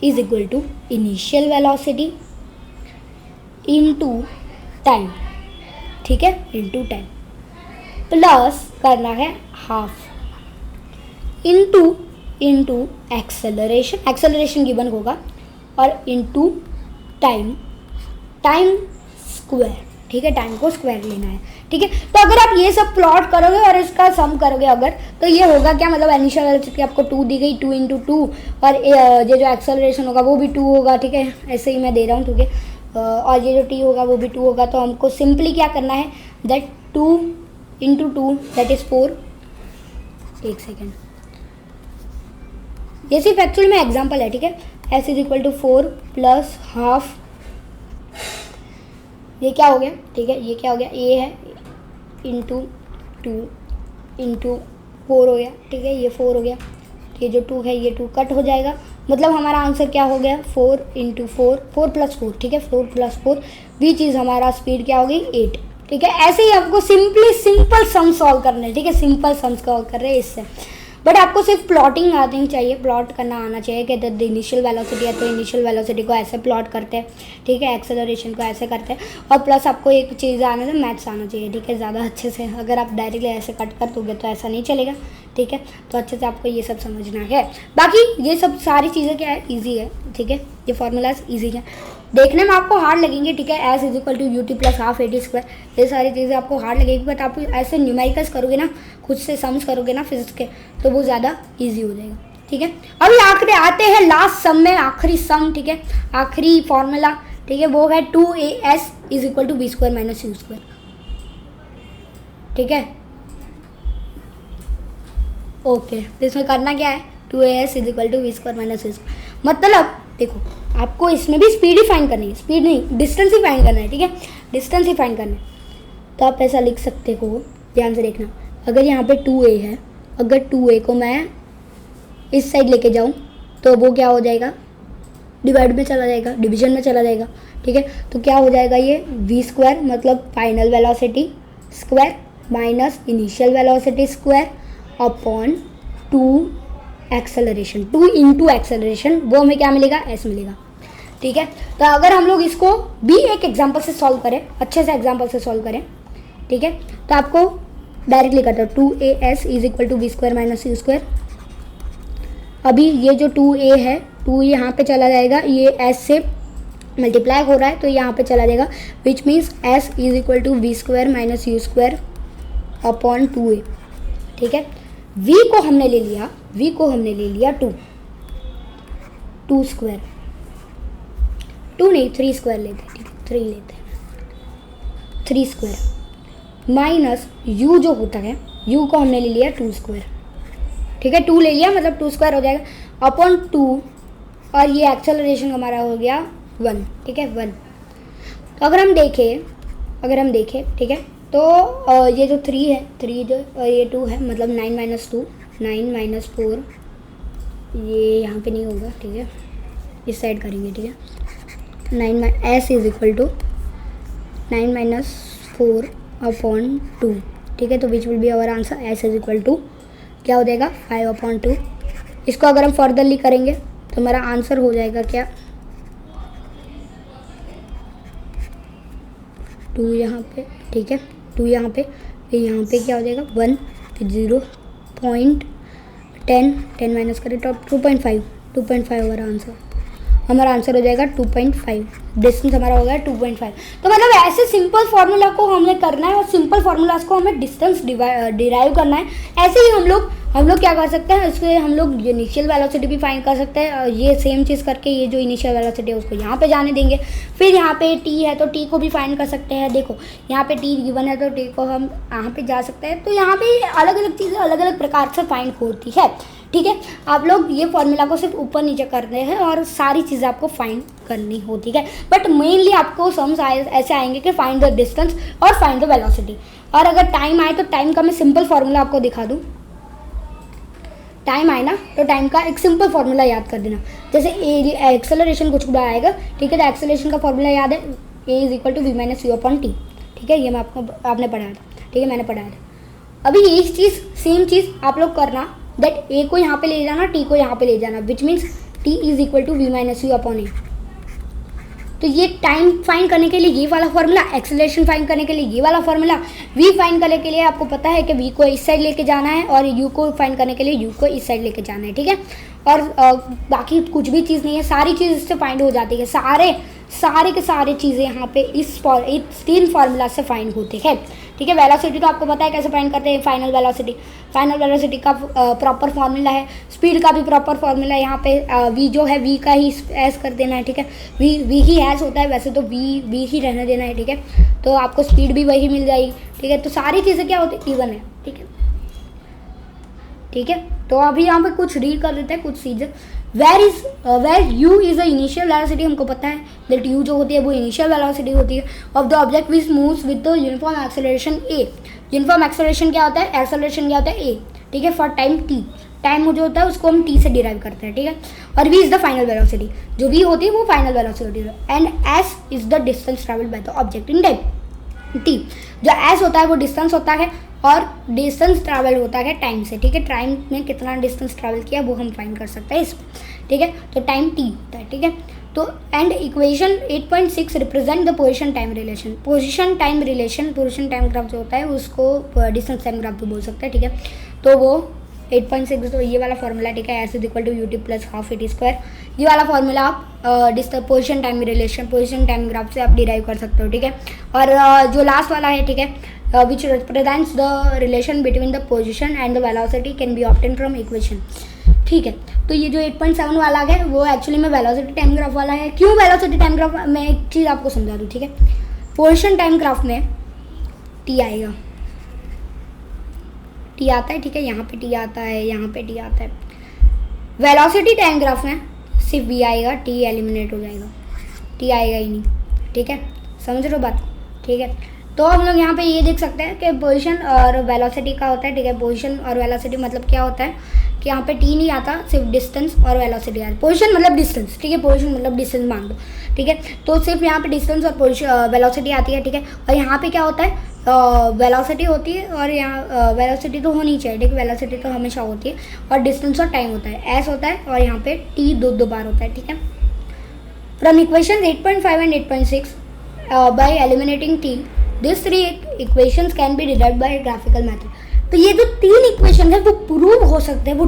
is equal to initial velocity into time, ठीक है, इनटू टाइम, प्लस करना है हाफ इनटू एक्सेलरेशन गिवन होगा, और इनटू टाइम स्क्वायर, ठीक है, टाइम को स्क्वायर लेना है, ठीक है। तो अगर आप ये सब प्लॉट करोगे और इसका सम करोगे अगर, तो ये होगा क्या, मतलब इनिशियल वेलोसिटी आपको 2 दी गई, 2 इंटू 2, और ये जो एक्सेलरेशन होगा वो भी 2 होगा, ठीक है, ऐसे ही मैं दे रहा हूँ, ठीक है, और ये जो t होगा वो भी 2 होगा। तो हमको सिंपली क्या करना है दैट 2 इंटू 2 दैट इज़ 4। एक सेकेंड, ये सिर्फ एक्चुअली में एग्जाम्पल है, ठीक है। s is equal to 4 plus half, ये क्या हो गया, ठीक है, ये क्या हो गया, ये है इंटू 2 इंटू 4 हो गया, ठीक है, ये 4 हो गया, ये जो 2 है ये 2 कट हो जाएगा, मतलब हमारा आंसर क्या हो गया 4 इंटू 4 प्लस 4, ठीक है, 4 प्लस 4 भी चीज़ हमारा स्पीड क्या हो गई 8, ठीक है। ऐसे ही आपको सिंपल सम सॉल्व करने हैं, ठीक है, सिंपल सम सॉल्व कर रहे हैं इससे, बट आपको सिर्फ प्लॉटिंग आनी चाहिए, प्लॉट करना आना चाहिए कि द इनिशियल वेलोसिटी है तो इनिशियल वेलोसिटी को ऐसे प्लॉट करते हैं, ठीक है, एक्सेलरेशन को ऐसे करते हैं, और प्लस आपको एक चीज़ आना चाहिए, मैथ्स आना चाहिए, ठीक है, ज़्यादा अच्छे से। अगर आप डायरेक्टली ऐसे कट कर दोगे तो ऐसा नहीं चलेगा, ठीक है। तो अच्छे से आपको ये सब समझना है। बाकी ये सब सारी चीज़ें क्या है, ईजी है, ठीक है, ये फार्मूलाज ईजी है, देखने में आपको हार्ड लगेंगे, ठीक है, S is equal to U T plus half A T square, ये सारी चीज़ें आपको हार्ड लगेगी, बट आप ऐसे न्यूमेरिकल्स करोगे ना, खुद से सम्स करोगे ना फिजिक्स के, तो वो ज़्यादा ईजी हो जाएगा, ठीक है। अभी आखिरी आते हैं लास्ट सम में, आखिरी सम, ठीक है, आखिरी फॉर्मूला, ठीक है, वो है 2as is equal to B square minus U square, ठीक है, ओके। तो इसमें करना क्या है, 2as is equal to B square minus U square, मतलब देखो आपको इसमें भी स्पीड ही फाइंड करनी है, स्पीड नहीं डिस्टेंस ही फाइंड करना है, ठीक है, डिस्टेंस ही फाइंड करना है। तो आप ऐसा लिख सकते हो ध्यान से देखना, अगर यहाँ पे 2a है, अगर 2a को मैं इस साइड लेके जाऊँ तो वो क्या हो जाएगा, डिवाइड में चला जाएगा, डिवीजन में चला जाएगा, ठीक है। तो क्या हो जाएगा ये v² मतलब final velocity square minus initial velocity square upon 2 acceleration, 2 into acceleration, वो हमें क्या मिलेगा, s मिलेगा, ठीक है। तो अगर हम लोग इसको भी एक एग्जांपल से सॉल्व करें, अच्छे से एग्जांपल से सॉल्व करें, ठीक है, तो आपको डायरेक्टली करता है 2as is equal to v² minus u²। अभी ये जो 2a है, 2 यहाँ पे चला जाएगा, ये s से मल्टीप्लाई हो रहा है तो यहाँ पे चला जाएगा, which means s is equal to v² minus u² upon 2a, ठीक है। v को हमने ले लिया, v को हमने ले लिया 2 स्क्वायर, 2 नहीं 3 स्क्वायर लेते हैं, ठीक है, 3 लेते हैं, 3 स्क्वायर माइनस u जो होता है, u को हमने ले लिया 2 स्क्वायर, ठीक है, 2 ले लिया मतलब 2 स्क्वायर हो जाएगा अपॉन 2, और ये एक्सेलरेशन हमारा हो गया 1, ठीक है, 1। तो अगर हम देखें, ठीक है, तो ये जो 3 है, 3 जो ये 2 है मतलब 9 माइनस 2, 9 माइनस 4, ये यहाँ पे नहीं होगा, ठीक है, इस साइड करेंगे, ठीक है। 9 s is equal to 9 minus 4 upon 2, ठीक है। तो which will be our answer, s is equal to क्या हो जाएगा 5 अपॉन 2। इसको अगर हम फर्दरली करेंगे तो हमारा आंसर हो जाएगा क्या, 2 यहाँ पे, ठीक है, 2 यहाँ पे, फिर यहाँ पे क्या हो जाएगा 1, फिर 0.10, 10 माइनस करें तो 2.5 हमारा आंसर हो जाएगा 2.5, डिस्टेंस हमारा हो गया 2.5। तो मतलब ऐसे सिंपल फार्मूला को हमने करना है और सिंपल फार्मूलाज को हमें डिस्टेंस डिराइव करना है। ऐसे ही हम लोग क्या कर सकते हैं, इसके हम लोग इनिशियल वेलोसिटी भी फाइंड कर सकते हैं, ये सेम चीज़ करके ये जो इनिशियल वेलोसिटी है उसको यहाँ पे जाने देंगे, फिर यहाँ पे t है तो t को भी फाइंड कर सकते हैं। देखो यहाँ पे t गिवन है तो t को हम यहाँ पे जा सकते हैं, तो यहाँ पे अलग अलग चीज़ें अलग अलग प्रकार से फाइंड होती है, ठीक है। आप लोग ये फॉर्मूला को सिर्फ ऊपर नीचे करते हैं और सारी चीज़ें आपको फाइंड करनी होती है, बट मेनली आपको सम्स ऐसे आएंगे कि फाइंड द डिस्टेंस और फाइंड द वेलोसिटी। और अगर टाइम आए तो टाइम का मैं सिंपल फार्मूला आपको दिखा दूँ, टाइम आए ना तो टाइम का एक सिंपल फार्मूला याद कर देना। जैसे एक्सेलरेशन कुछ भी आएगा, ठीक है, तो एक्सेलरेशन का फार्मूला याद है, a is equal to v minus you upon T, ठीक है, ये मैं आपने पढ़ाया था, ठीक है, मैंने पढ़ाया था। अभी यही चीज़ सेम चीज़ आप लोग करना, दैट a को यहाँ पे ले जाना, t को यहाँ पे ले जाना, which means t is equal to v minus you upon a. तो ये टाइम फाइंड करने के लिए ये वाला फार्मूला, एक्सेलरेशन फाइंड करने के लिए ये वाला फार्मूला, v फाइंड करने के लिए आपको पता है कि v को इस साइड लेके जाना है और u को फाइंड करने के लिए u को इस साइड लेके जाना है, ठीक है। और बाकी कुछ भी चीज़ नहीं है, सारी चीज़ इससे फाइंड हो जाती है, सारे के सारे चीज़ें यहाँ पे इस 3 फार्मूला से फाइंड होते हैं, ठीक है। वेलोसिटी तो आपको पता है कैसे फाइंड करते हैं, फाइनल वेलोसिटी का प्रॉपर फार्मूला है, स्पीड का भी प्रॉपर फार्मूला है। यहाँ पे v जो है v का ही एस कर देना है, ठीक है, v ही एस होता है, वैसे तो v ही रहने देना है, ठीक है। तो आपको स्पीड भी वही मिल जाएगी, ठीक है। तो सारी चीज़ें क्या होती है, इवन है, ठीक है। तो अभी यहाँ पे कुछ रीड कर लेते हैं कुछ चीज़ें। Where u is a initial velocity, हमको पता है दैट u जो होती है वो इनिशियल वेलोसिटी होती है of the object which moves with the uniform acceleration a। Uniform acceleration क्या होता है, एक्सेलरेशन क्या होता है a, ठीक है, फॉर टाइम t। टाइम जो होता है उसको हम t से डिराइव करते हैं, ठीक है। और v is the final velocity, जो v होती है वो फाइनल वेलोसिटी है, and s is the distance travelled by the object in time t। जो s होता है वो डिस्टेंस होता है और डिस्टेंस ट्रैवल होता है टाइम से, ठीक है। टाइम में कितना डिस्टेंस ट्रैवल किया वो हम फाइंड कर सकते हैं इसमें, ठीक है। तो टाइम t होता है, ठीक है। तो and equation 8.6 represent the position time relation. Position time graph जो होता है उसको डिस्टेंस टाइम ग्राफ भी बोल सकते हैं, ठीक है। तो वो 8.6 तो ये वाला फार्मूला, ठीक है, S is equal to U T plus half A T square, ये वाला फार्मूला आप पोजीशन टाइम ग्राफ से आप डिराइव कर सकते हो, ठीक है। और जो लास्ट वाला है, ठीक है, which represents the relation between the position and the velocity can be obtained from equation, ठीक है। तो ये जो 8.7 वाला है वो एक्चुअली में वेलोसिटी टाइम ग्राफ वाला है। क्यों वेलोसिटी टाइम ग्राफ, मैं एक चीज़ आपको समझा दूँ, ठीक है। पोजीशन टाइम ग्राफ में t आएगा, t आता है, ठीक है, यहाँ पे t आता है, यहाँ पे t आता है। वेलोसिटी टाइम ग्राफ में सिर्फ v आएगा, t एलिमिनेट हो जाएगा, t आएगा ही नहीं, ठीक है, समझ रहे हो बात, ठीक है। तो हम लोग यहाँ पे ये देख सकते हैं कि पोजीशन और वेलोसिटी का होता है, ठीक है। पोजीशन और वेलोसिटी मतलब क्या होता है कि यहाँ पे टी नहीं आता, सिर्फ डिस्टेंस और वेलोसिटी आता है। पोजीशन मतलब डिस्टेंस, ठीक है, पोजीशन मतलब डिस्टेंस मान लो, ठीक है। तो सिर्फ यहाँ पे डिस्टेंस और वेलोसिटी आती है, ठीक है। और यहाँ पे क्या होता है, वेलोसिटी होती है, और यहाँ वेलोसिटी तो होनी चाहिए, ठीक है, वेलोसिटी तो हमेशा होती है, और डिस्टेंस और टाइम होता है, एस होता है, और यहाँ पे टी दो बार होता है, ठीक है। From equation 8.5 and 8.6 bye eliminating T, this three equations can be derived bye graphical method. तो ये जो 3 इक्वेशन है वो प्रूव हो सकते हैं, वो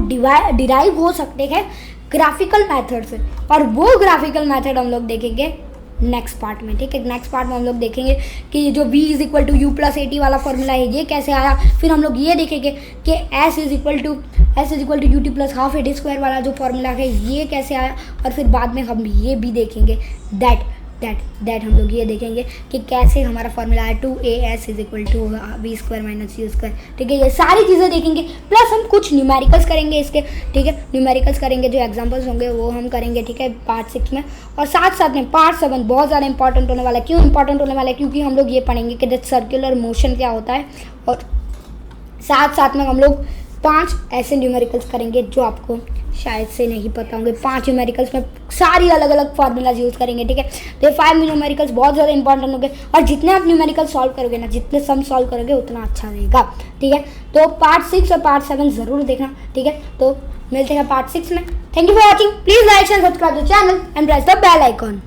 डिराइव हो सकते हैं ग्राफिकल मेथड से, और वो ग्राफिकल मेथड हम लोग देखेंगे नेक्स्ट पार्ट में, ठीक है। नेक्स्ट पार्ट में हम लोग देखेंगे कि जो v is equal to U plus A T वाला फॉर्मूला है ये कैसे आया। फिर हम लोग ये देखेंगे कि s is equal to U T plus half A T square वाला जो फॉर्मूला है ये कैसे आया। और फिर बाद में हम ये भी देखेंगे दैट हम लोग ये देखेंगे कि कैसे हमारा फॉर्मूला है 2as is equal to V square minus U square, ठीक है। ये सारी चीज़ें देखेंगे, प्लस हम कुछ न्यूमेरिकल्स करेंगे इसके, ठीक है। न्यूमेरिकल्स करेंगे, जो एग्जांपल्स होंगे वो हम करेंगे, ठीक है, पार्ट 6 में। और साथ में पार्ट 7 बहुत ज़्यादा इंपॉर्टेंट होने वाला है। क्यों इंपॉर्टेंट होने वाला है? क्योंकि हम लोग ये पढ़ेंगे कि सर्कुलर मोशन क्या होता है, और साथ में हम लोग 5 ऐसे न्यूमेरिकल्स करेंगे जो आपको शायद से नहीं पता होंगे। 5 न्यूमेरिकल्स में सारी अलग अलग फार्मूलाज यूज़ करेंगे, ठीक है। तो ये 5 न्यूमेरिकल्स बहुत ज़्यादा इंपॉर्टेंट होंगे, और जितने आप न्यूमेरिकल सॉल्व करोगे ना, जितने सम सॉल्व करोगे उतना अच्छा रहेगा, ठीक है। तो पार्ट 6 और पार्ट 7 ज़रूर देखना, ठीक है। तो मिलते हैं पार्ट 6 में। Thank you for watching, please like and subscribe the channel and press the bell icon.